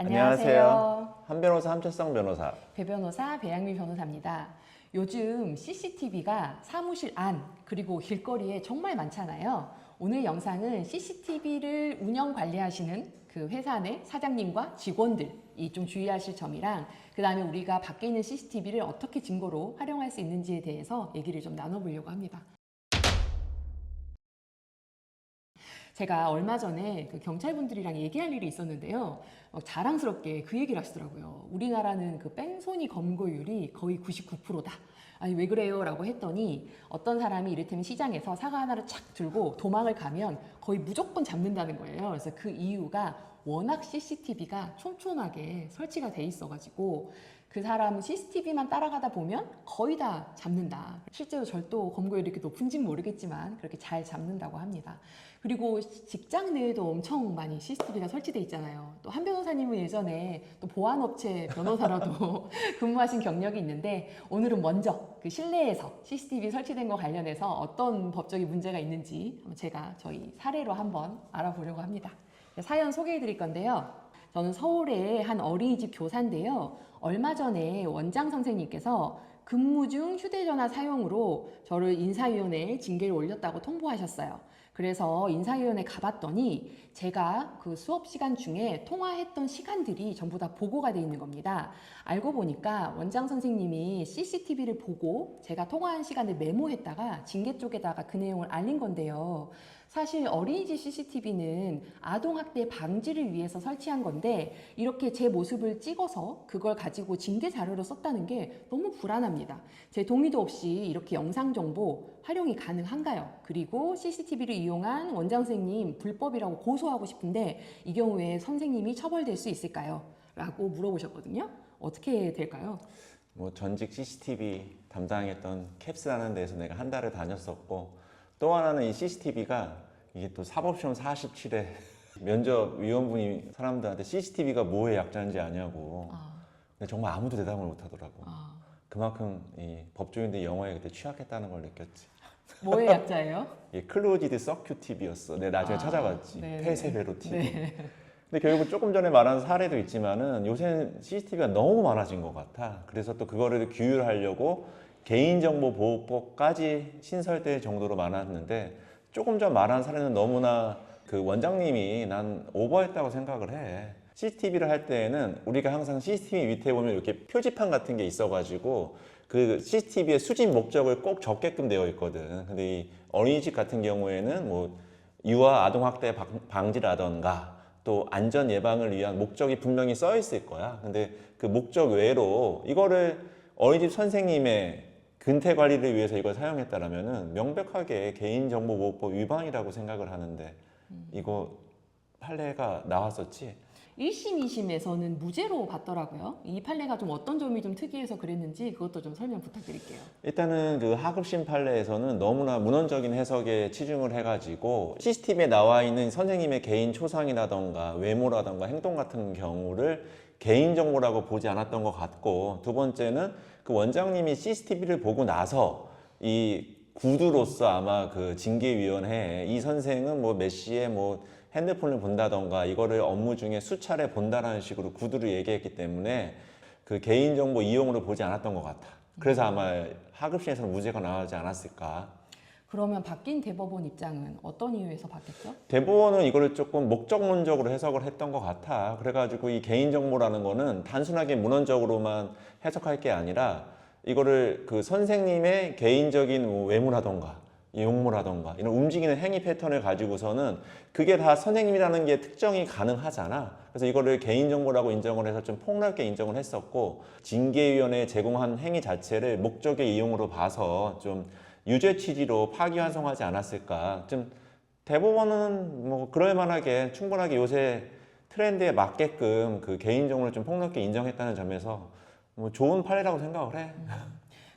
안녕하세요. 한 변호사 함철성 변호사. 배 변호사 배양미 변호사입니다. 요즘 CCTV가 사무실 안 그리고 길거리에 정말 많잖아요. 오늘 영상은 CCTV를 운영 관리하시는 그 회사 내 사장님과 직원들이 좀 주의하실 점이랑 그 다음에 우리가 밖에 있는 CCTV를 어떻게 증거로 활용할 수 있는지에 대해서 얘기를 좀 나눠보려고 합니다. 제가 얼마 전에 그 경찰분들이랑 얘기할 일이 있었는데요. 자랑스럽게 그 얘기를 하시더라고요. 우리나라는 그 뺑소니 검거율이 거의 99%다. 아니 왜 그래요? 라고 했더니 어떤 사람이 이를테면 시장에서 사과 하나를 착 들고 도망을 가면 거의 무조건 잡는다는 거예요. 그래서 그 이유가 워낙 CCTV가 촘촘하게 설치가 돼 있어가지고 그 사람 CCTV만 따라가다 보면 거의 다 잡는다. 실제로 절도 검거율이 이렇게 높은지는 모르겠지만 그렇게 잘 잡는다고 합니다. 그리고 직장 내에도 엄청 많이 CCTV가 설치돼 있잖아요. 또 한 변호사님은 예전에 또 보안업체 변호사라도 근무하신 경력이 있는데 오늘은 먼저 그 실내에서 CCTV 설치된 거 관련해서 어떤 법적인 문제가 있는지 제가 저희 사례로 한번 알아보려고 합니다. 사연 소개해 드릴 건데요. 저는 서울의 한 어린이집 교사인데요. 얼마 전에 원장 선생님께서 근무 중 휴대전화 사용으로 저를 인사위원회에 징계를 올렸다고 통보하셨어요. 그래서 인사위원회 가봤더니 제가 그 수업 시간 중에 통화했던 시간들이 전부 다 보고가 돼 있는 겁니다. 알고 보니까 원장 선생님이 CCTV를 보고 제가 통화한 시간을 메모했다가 징계 쪽에다가 그 내용을 알린 건데요. 사실 어린이집 CCTV는 아동학대 방지를 위해서 설치한 건데 이렇게 제 모습을 찍어서 그걸 가지고 징계 자료로 썼다는 게 너무 불안합니다. 제 동의도 없이 이렇게 영상 정보 활용이 가능한가요? 그리고 CCTV를 이용한 원장 선생님 불법이라고 고소하고 싶은데 이 경우에 선생님이 처벌될 수 있을까요? 라고 물어보셨거든요. 어떻게 될까요? 뭐 전직 CCTV 담당했던 캡스라는 데서 내가 한 달을 다녔었고, 또 하나는 이 CCTV가 이게 또 사법시험 47회 면접위원분이 사람들한테 CCTV가 뭐의 약자인지 아냐고. 근데 정말 아무도 대답을 못 하더라고. 그만큼 이 법조인들 영어에 그때 취약했다는 걸 느꼈지. 뭐의 약자예요? 이게 클로지드 서큐 TV였어. 내가 나중에 찾아봤지. 네네. 폐쇄회로 TV. 네. 근데 결국 조금 전에 말한 사례도 있지만은 요새 CCTV가 너무 많아진 것 같아. 그래서 또 그거를 규율하려고 개인정보보호법까지 신설될 정도로 많았는데, 조금 전 말한 사례는 너무나 그 원장님이 난 오버했다고 생각을 해. CCTV를 할 때에는 우리가 항상 CCTV 밑에 보면 이렇게 표지판 같은 게 있어가지고 그 CCTV의 수집 목적을 꼭 적게끔 되어 있거든. 근데 이 어린이집 같은 경우에는 뭐 유아 아동학대 방지라던가 또 안전 예방을 위한 목적이 분명히 써 있을 거야. 근데 그 목적 외로 이거를 어린이집 선생님의 근태 관리를 위해서 이걸 사용했다라면은 명백하게 개인정보보호법 위반이라고 생각을 하는데, 이거 판례가 나왔었지. 1심, 2심에서는 무죄로 봤더라고요. 이 판례가 좀 어떤 점이 좀 특이해서 그랬는지 그것도 좀 설명 부탁드릴게요. 일단은 그 하급심 판례에서는 너무나 문헌적인 해석에 치중을 해가지고 CCTV에 나와 있는 선생님의 개인 초상이라던가 외모라던가 행동 같은 경우를 개인정보라고 보지 않았던 것 같고, 두 번째는 그 원장님이 CCTV를 보고 나서 이 구두로서 아마 그 징계위원회에 이 선생은 뭐 몇 시에 뭐 핸드폰을 본다던가 이거를 업무 중에 수차례 본다라는 식으로 구두를 얘기했기 때문에 그 개인정보 이용으로 보지 않았던 것 같아. 그래서 아마 하급심에서는 무죄가 나오지 않았을까. 그러면 바뀐 대법원 입장은 어떤 이유에서 바뀌었죠? 대법원은 이거를 조금 목적론적으로 해석을 했던 것 같아. 그래가지고 이 개인정보라는 거는 단순하게 문헌적으로만 해석할 게 아니라 이거를 그 선생님의 개인적인 뭐 외모라던가 용모라던가 이런 움직이는 행위 패턴을 가지고서는 그게 다 선생님이라는 게 특정이 가능하잖아. 그래서 이거를 개인정보라고 인정을 해서 좀 폭넓게 인정을 했었고, 징계위원회에 제공한 행위 자체를 목적의 이용으로 봐서 좀 유죄 취지로 파기환송하지 않았을까. 좀 대법원은 뭐 그럴 만하게 충분하게 요새 트렌드에 맞게끔 그 개인정보를 좀 폭넓게 인정했다는 점에서 뭐 좋은 판례라고 생각을 해.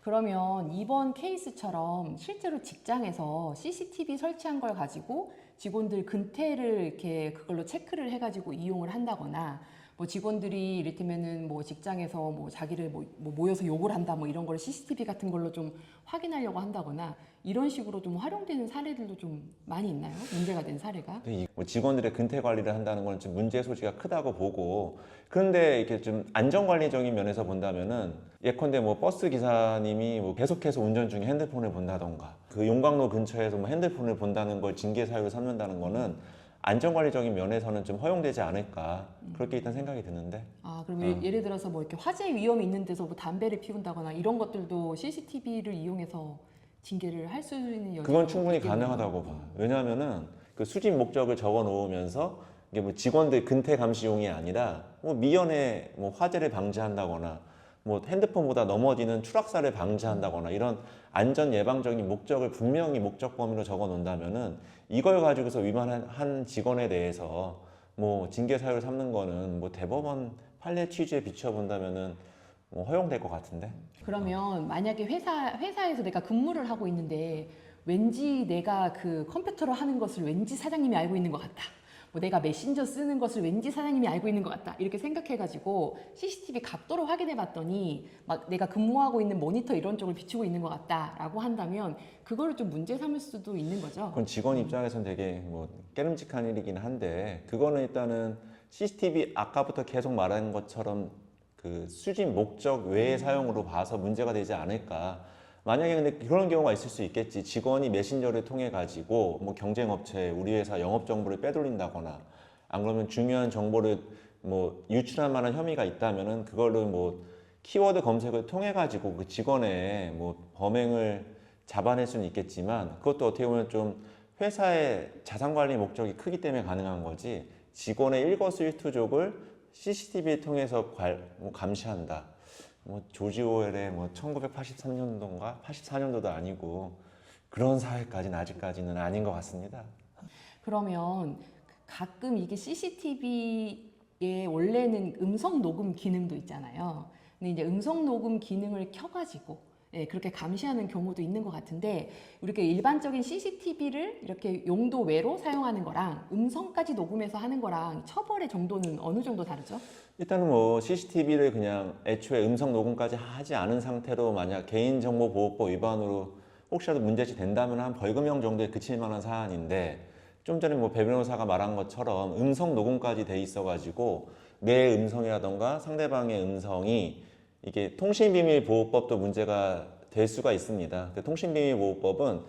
그러면 이번 케이스처럼 실제로 직장에서 CCTV 설치한 걸 가지고 직원들 근태를 이렇게 그걸로 체크를 해가지고 이용을 한다거나 뭐 직원들이 이를테면은 뭐 직장에서 뭐 자기를 뭐 모여서 욕을 한다 뭐 이런 걸 CCTV 같은 걸로 좀 확인하려고 한다거나 이런 식으로 좀 활용되는 사례들도 좀 많이 있나요? 문제가 된 사례가? 근데 뭐 직원들의 근태 관리를 한다는 건 좀 문제 소지가 크다고 보고, 그런데 이렇게 좀 안전 관리적인 면에서 본다면은 예컨대 뭐 버스 기사님이 뭐 계속해서 운전 중에 핸드폰을 본다던가 그 용광로 근처에서 뭐 핸드폰을 본다는 걸 징계 사유로 삼는다는 거는 안전 관리적인 면에서는 좀 허용되지 않을까, 그렇게 일단 생각이 드는데. 아, 그럼 예를 들어서 뭐 이렇게 화재 위험이 있는 데서 뭐 담배를 피운다거나 이런 것들도 CCTV를 이용해서 징계를 할 수 있는 여지가 그건 충분히 있겠네요. 가능하다고 봐. 왜냐하면은 그 수집 목적을 적어 놓으면서 이게 뭐 직원들 근태 감시용이 아니라 뭐 미연에 뭐 화재를 방지한다거나 뭐 핸드폰보다 넘어지는 추락사를 방지한다거나 이런 안전 예방적인 목적을 분명히 목적 범위로 적어 놓는다면은 이걸 가지고서 위반한 한 직원에 대해서 뭐 징계 사유를 삼는 거는 뭐 대법원 판례 취지에 비춰 본다면은 뭐 허용될 것 같은데. 그러면 만약에 회사에서 내가 근무를 하고 있는데 왠지 내가 그 컴퓨터로 하는 것을 왠지 사장님이 알고 있는 것 같다. 뭐 내가 메신저 쓰는 것을 왠지 사장님이 알고 있는 것 같다. 이렇게 생각해가지고 CCTV 각도로 확인해 봤더니 막 내가 근무하고 있는 모니터 이런 쪽을 비추고 있는 것 같다라고 한다면 그거를 좀 문제 삼을 수도 있는 거죠. 그건 직원 입장에서는 되게 뭐 깨름직한 일이긴 한데, 그거는 일단은 CCTV 아까부터 계속 말하는 것처럼 그 수집 목적 외의 사용으로 봐서 문제가 되지 않을까. 만약에 근데 그런 경우가 있을 수 있겠지. 직원이 메신저를 통해 가지고 뭐 경쟁업체에 우리 회사 영업 정보를 빼돌린다거나, 안 그러면 중요한 정보를 뭐 유출할 만한 혐의가 있다면은 그거를 뭐 키워드 검색을 통해 가지고 그 직원의 뭐 범행을 잡아낼 수는 있겠지만, 그것도 어떻게 보면 좀 회사의 자산 관리 목적이 크기 때문에 가능한 거지, 직원의 일거수일투족을 CCTV를 통해서 뭐 감시한다. 뭐 조지 오웰의 뭐 1983년도인가 84년도도 아니고 그런 사회까지는 아직까지는 아닌 것 같습니다. 그러면 가끔 이게 CCTV에 원래는 음성 녹음 기능도 있잖아요. 근데 이제 음성 녹음 기능을 켜가지고 그렇게 감시하는 경우도 있는 것 같은데, 이렇게 일반적인 CCTV를 이렇게 용도 외로 사용하는 거랑 음성까지 녹음해서 하는 거랑 처벌의 정도는 어느 정도 다르죠? 일단은 뭐 CCTV를 그냥 애초에 음성 녹음까지 하지 않은 상태로 만약 개인정보보호법 위반으로 혹시라도 문제시 된다면 한 벌금형 정도에 그칠 만한 사안인데, 좀 전에 뭐 배 변호사가 말한 것처럼 음성 녹음까지 돼 있어가지고 내 음성이라던가 상대방의 음성이 이게 통신비밀보호법도 문제가 될 수가 있습니다. 통신비밀보호법은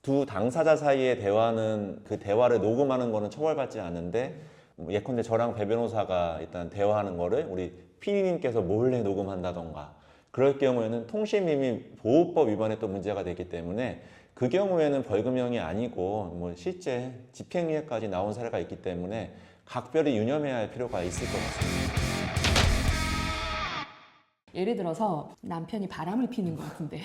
두 당사자 사이의 대화는 그 대화를 녹음하는 거는 처벌받지 않는데, 뭐 예컨대 저랑 배 변호사가 일단 대화하는 거를 우리 피디님께서 몰래 녹음한다던가 그럴 경우에는 통신비밀보호법 위반에 또 문제가 되기 때문에, 그 경우에는 벌금형이 아니고 뭐 실제 집행유예까지 나온 사례가 있기 때문에 각별히 유념해야 할 필요가 있을 것 같습니다. 예를 들어서 남편이 바람을 피는 것 같은데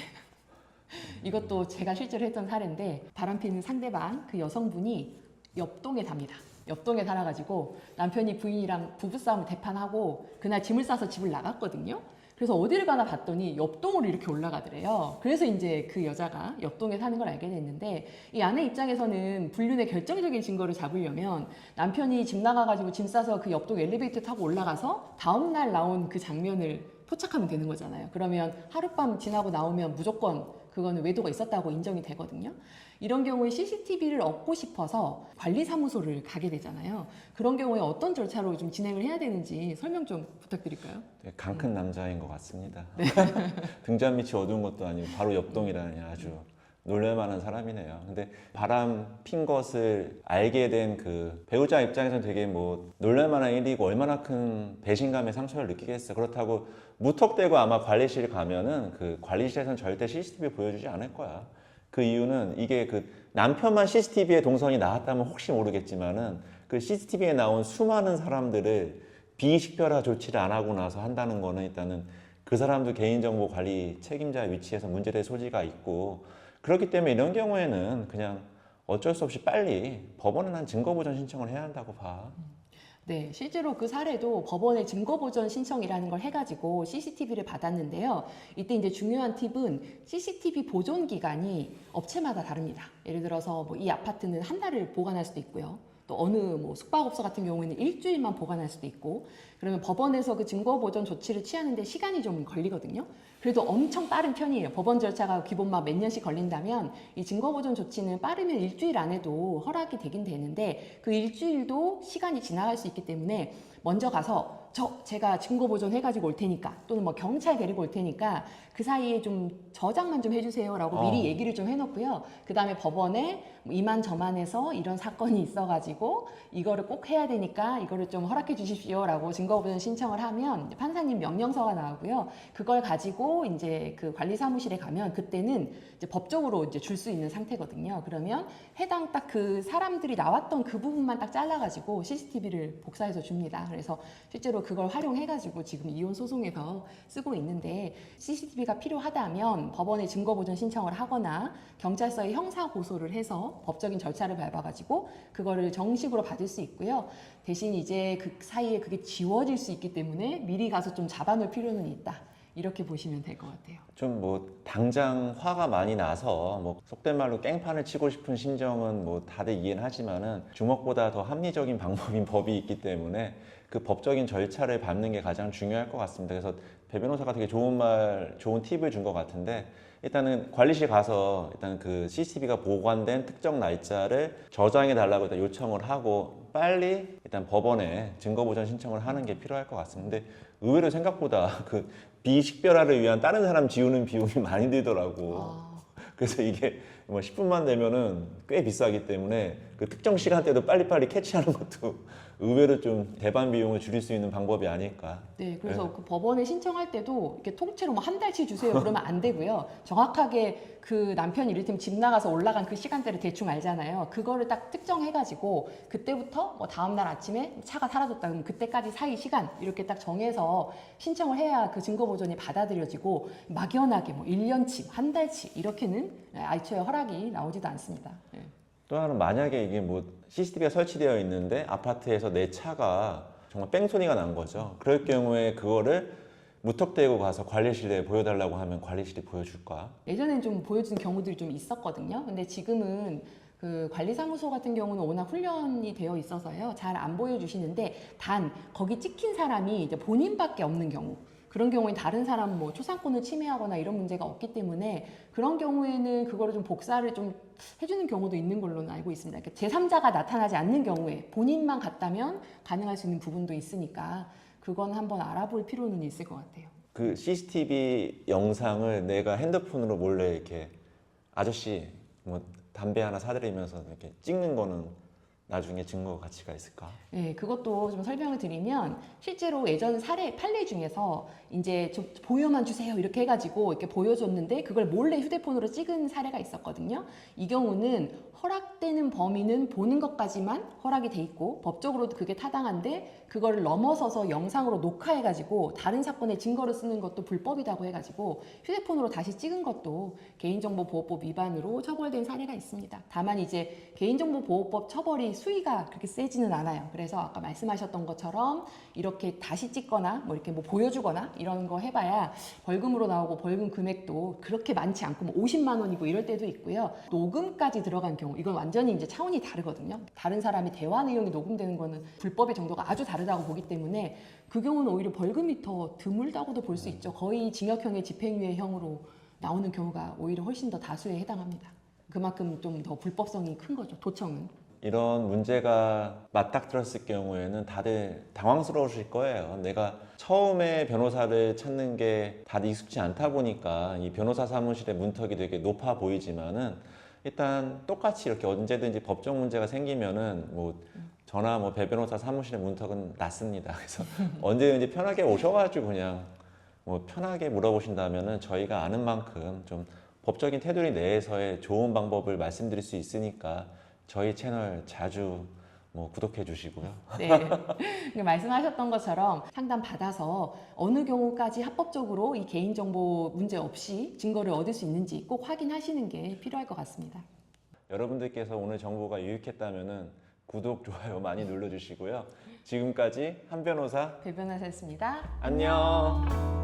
이것도 제가 실제로 했던 사례인데, 바람 피는 상대방 그 여성분이 옆동에 삽니다. 옆동에 살아가지고 남편이 부인이랑 부부싸움을 대판하고 그날 짐을 싸서 집을 나갔거든요. 그래서 어디를 가나 봤더니 옆동으로 이렇게 올라가더래요. 그래서 이제 그 여자가 옆동에 사는 걸 알게 됐는데, 이 아내 입장에서는 불륜의 결정적인 증거를 잡으려면 남편이 집 나가가지고 짐 싸서 그 옆동 엘리베이터 타고 올라가서 다음날 나온 그 장면을 포착하면 되는 거잖아요. 그러면 하룻밤 지나고 나오면 무조건 그거는 외도가 있었다고 인정이 되거든요. 이런 경우에 CCTV를 얻고 싶어서 관리사무소를 가게 되잖아요. 그런 경우에 어떤 절차로 좀 진행을 해야 되는지 설명 좀 부탁드릴까요? 되게 강 큰 남자인 것 같습니다. 등잔 밑이 어두운 것도 아니고 바로 옆동이라니 아주 놀랄만한 사람이네요. 근데 바람 핀 것을 알게 된 그 배우자 입장에서는 되게 뭐 놀랄만한 일이고 얼마나 큰 배신감의 상처를 느끼겠어. 그렇다고 무턱대고 아마 관리실 가면은 그 관리실에서는 절대 CCTV 보여주지 않을 거야. 그 이유는 이게 그 남편만 CCTV에 동선이 나왔다면 혹시 모르겠지만은 그 CCTV에 나온 수많은 사람들을 비식별화 조치를 안 하고 나서 한다는 거는 일단은 그 사람도 개인정보 관리 책임자 위치에서 문제될 소지가 있고, 그렇기 때문에 이런 경우에는 그냥 어쩔 수 없이 빨리 법원에 난 증거보전 신청을 해야 한다고 봐. 네, 실제로 그 사례도 법원에 증거보전 신청이라는 걸 해가지고 CCTV를 받았는데요. 이때 이제 중요한 팁은 CCTV 보존 기간이 업체마다 다릅니다. 예를 들어서 뭐 이 아파트는 한 달을 보관할 수도 있고요. 또 어느 뭐 숙박업소 같은 경우에는 일주일만 보관할 수도 있고, 그러면 법원에서 그 증거보전 조치를 취하는데 시간이 좀 걸리거든요. 그래도 엄청 빠른 편이에요. 법원 절차가 기본 막 몇 년씩 걸린다면 이 증거보전 조치는 빠르면 일주일 안에도 허락이 되긴 되는데, 그 일주일도 시간이 지나갈 수 있기 때문에 먼저 가서 제가 증거보전 해가지고 올 테니까, 또는 뭐 경찰 데리고 올 테니까 그 사이에 좀 저장만 좀 해주세요라고 미리 얘기를 좀 해놓고요. 그 다음에 법원에 이만저만해서 이런 사건이 있어가지고 이거를 꼭 해야 되니까 이거를 좀 허락해 주십시오라고 증거보전 신청을 하면 판사님 명령서가 나오고요. 그걸 가지고 이제 그 관리사무실에 가면 그때는 이제 법적으로 이제 줄 수 있는 상태거든요. 그러면 해당 딱 그 사람들이 나왔던 그 부분만 딱 잘라가지고 CCTV를 복사해서 줍니다. 그래서 실제로 그걸 활용해가지고 지금 이혼 소송에서 쓰고 있는데, CCTV가 필요하다면 법원에 증거보전 신청을 하거나 경찰서에 형사 고소를 해서 법적인 절차를 밟아가지고 그거를 정식으로 받을 수 있고요. 대신 이제 그 사이에 그게 지워질 수 있기 때문에 미리 가서 좀 잡아놓을 필요는 있다. 이렇게 보시면 될 것 같아요. 좀 뭐 당장 화가 많이 나서 뭐 속된 말로 깽판을 치고 싶은 심정은 뭐 다들 이해는 하지만은 주먹보다 더 합리적인 방법인 법이 있기 때문에 그 법적인 절차를 밟는 게 가장 중요할 것 같습니다. 그래서 배 변호사가 되게 좋은 팁을 준 것 같은데, 일단은 관리실 가서 일단 그 CCTV가 보관된 특정 날짜를 저장해 달라고 일단 요청을 하고 빨리 일단 법원에 증거보전 신청을 하는 게 필요할 것 같습니다. 근데 의외로 생각보다 그 비식별화를 위한 다른 사람 지우는 비용이 많이 들더라고. 그래서 이게 뭐 10분만 되면은 꽤 비싸기 때문에 그 특정 시간대도 빨리빨리 캐치하는 것도 의외로 좀 대반 비용을 줄일 수 있는 방법이 아닐까. 네, 그래서 그 법원에 신청할 때도 이렇게 통째로 뭐 한 달치 주세요 그러면 안 되고요. 정확하게 그 남편이 이를테면 집 나가서 올라간 그 시간대를 대충 알잖아요. 그거를 딱 특정해가지고 그때부터 뭐 다음날 아침에 차가 사라졌다 그러면 그때까지 사이 시간 이렇게 딱 정해서 신청을 해야 그 증거보전이 받아들여지고, 막연하게 뭐 1년치, 한 달치 이렇게는 애초에 허락이 나오지도 않습니다. 네. 또 하나는 만약에 이게 뭐 CCTV가 설치되어 있는데 아파트에서 내 차가 정말 뺑소니가 난 거죠. 그럴 경우에 그거를 무턱대고 가서 관리실에 보여달라고 하면 관리실이 보여줄까? 예전엔 좀 보여주는 경우들이 좀 있었거든요. 근데 지금은 그 관리사무소 같은 경우는 워낙 훈련이 되어 있어서요. 잘 안 보여주시는데, 단 거기 찍힌 사람이 이제 본인밖에 없는 경우, 그런 경우에 다른 사람 뭐 초상권을 침해하거나 이런 문제가 없기 때문에 그런 경우에는 그거를 좀 복사를 좀 해주는 경우도 있는 걸로는 알고 있습니다. 그러니까 제3자가 나타나지 않는 경우에 본인만 갔다면 가능할 수 있는 부분도 있으니까 그건 한번 알아볼 필요는 있을 것 같아요. 그 CCTV 영상을 내가 핸드폰으로 몰래 이렇게 아저씨 뭐 담배 하나 사드리면서 이렇게 찍는 거는 나중에 증거 가치가 있을까? 네, 그것도 좀 설명을 드리면, 실제로 예전 판례 중에서 이제 좀 보여만 주세요 이렇게 해가지고 이렇게 보여줬는데 그걸 몰래 휴대폰으로 찍은 사례가 있었거든요. 이 경우는 허락되는 범위는 보는 것까지만 허락이 돼 있고 법적으로도 그게 타당한데, 그거를 넘어서서 영상으로 녹화해가지고 다른 사건의 증거로 쓰는 것도 불법이라고 해가지고 휴대폰으로 다시 찍은 것도 개인정보보호법 위반으로 처벌된 사례가 있습니다. 다만 이제 개인정보보호법 처벌이 수위가 그렇게 세지는 않아요. 그래서 아까 말씀하셨던 것처럼 이렇게 다시 찍거나 뭐 이렇게 뭐 보여주거나 이런 거 해봐야 벌금으로 나오고, 벌금 금액도 그렇게 많지 않고 뭐 50만 원이고 이럴 때도 있고요. 녹음까지 들어간 경우, 이건 완전히 이제 차원이 다르거든요. 다른 사람이 대화 내용이 녹음되는 거는 불법의 정도가 아주 다르다고 보기 때문에 그 경우는 오히려 벌금이 더 드물다고도 볼 수 있죠. 거의 징역형의 집행유예형으로 나오는 경우가 오히려 훨씬 더 다수에 해당합니다. 그만큼 좀 더 불법성이 큰 거죠, 도청은. 이런 문제가 맞닥뜨렸을 경우에는 다들 당황스러우실 거예요. 내가 처음에 변호사를 찾는 게 다들 익숙지 않다 보니까 이 변호사 사무실의 문턱이 되게 높아 보이지만은, 일단 똑같이 이렇게 언제든지 법적 문제가 생기면은 뭐 저나 뭐 배 변호사 사무실의 문턱은 낮습니다. 그래서 언제든지 편하게 오셔가지고 그냥 뭐 편하게 물어보신다면은 저희가 아는 만큼 좀 법적인 테두리 내에서의 좋은 방법을 말씀드릴 수 있으니까 저희 채널 자주 뭐 구독해 주시고요. 네, 말씀하셨던 것처럼 상담 받아서 어느 경우까지 합법적으로 이 개인정보 문제 없이 증거를 얻을 수 있는지 꼭 확인하시는 게 필요할 것 같습니다. 여러분들께서 오늘 정보가 유익했다면은 구독, 좋아요 많이 눌러주시고요. 지금까지 한 변호사 배 변호사였습니다. 안녕.